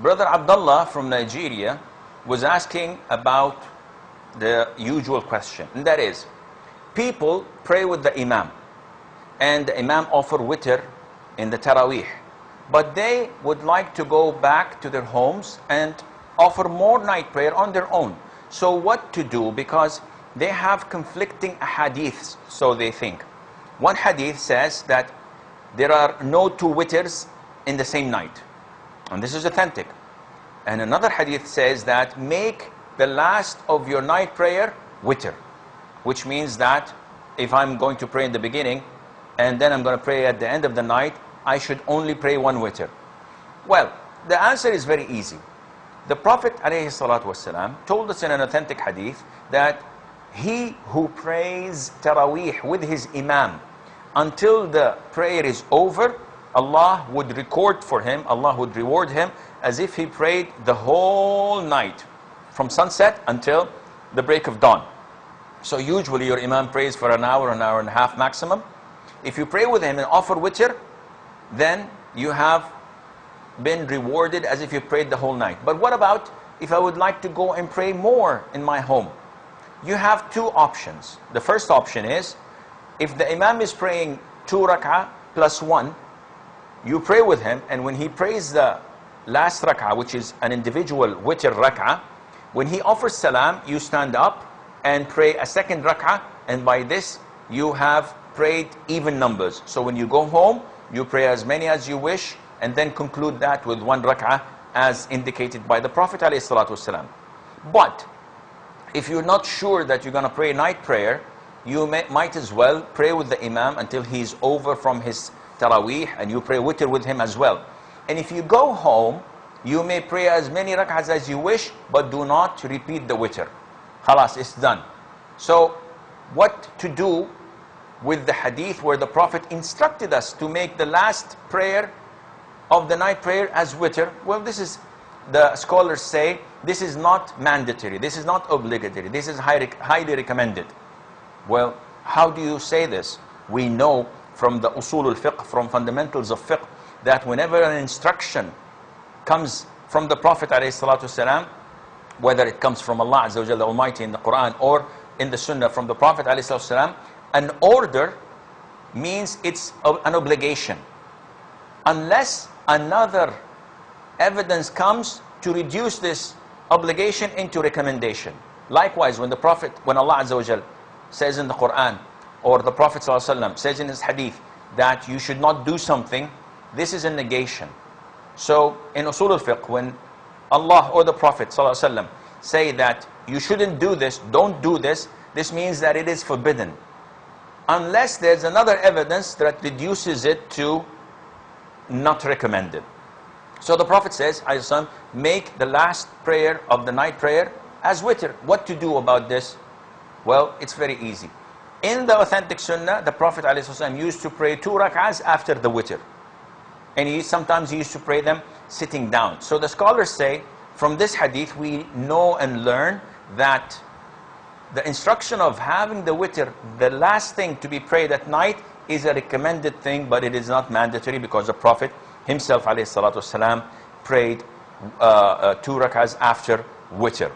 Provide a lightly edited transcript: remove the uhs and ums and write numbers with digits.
Brother Abdullah from Nigeria was asking about the usual question, and that is, people pray with the Imam, and the Imam offer Witr in the Taraweeh, but they would like to go back to their homes and offer more night prayer on their own. So what to do? Because they have conflicting hadiths, so they think. One hadith says that there are no two witrs in the same night, and this is authentic. And another hadith says that make the last of your night prayer witr, which means that if I'm going to pray in the beginning and then I'm going to pray at the end of the night, I should only pray one witr. Well, the answer is very easy. The Prophet ﷺ told us in an authentic hadith that he who prays Taraweeh with his Imam until the prayer is over, Allah would record for him, Allah would reward him as if he prayed the whole night from sunset until the break of dawn. So usually your Imam prays for an hour and a half maximum. If you pray with him and offer witr, then you have been rewarded as if you prayed the whole night. But what about if I would like to go and pray more in my home? You have two options. The first option is, if the Imam is praying 2 rak'ah plus 1, you pray with him, and when he prays the last rak'ah, which is an individual witr rak'ah, when he offers salam, you stand up and pray a second rak'ah, and by this you have prayed even numbers. So when you go home, you pray as many as you wish, and then conclude that with 1 rak'ah as indicated by the Prophet ﷺ. But if you're not sure that you're going to pray night prayer, you might as well pray with the Imam until he's over from his Taraweeh, and you pray witr with him as well. And if you go home, you may pray as many rak'ahs as you wish, but do not repeat the witr. Khalas, it's done. So what to do with the hadith where the Prophet instructed us to make the last prayer of the night prayer as witr? Well, this is, the scholars say, this is not mandatory, this is not obligatory, this is highly recommended. Well, how do you say this? We know from the usul al-fiqh, from fundamentals of fiqh, that whenever an instruction comes from the Prophet ﷺ, whether it comes from Allah Azza wa Jalla, the Almighty, in the Quran, or in the Sunnah from the Prophet ﷺ, an order means it's an obligation, unless another evidence comes to reduce this obligation into recommendation. Likewise, when Allah Azza wa Jalla says in the Quran, or the Prophet ﷺ says in his hadith that you should not do something, this is a negation. So in usul al-fiqh, when Allah or the Prophet ﷺ say that you shouldn't do this, don't do this, this means that it is forbidden, unless there's another evidence that reduces it to not recommended. So the Prophet says, make the last prayer of the night prayer as witr. What to do about this? Well, it's very easy. In the authentic Sunnah, the Prophet ﷺ used to pray 2 rak'ahs after the witr, and sometimes he used to pray them sitting down. So the scholars say, from this hadith we know and learn that the instruction of having the witr, the last thing to be prayed at night, is a recommended thing, but it is not mandatory, because the Prophet himself ﷺ prayed 2 rak'ahs after witr.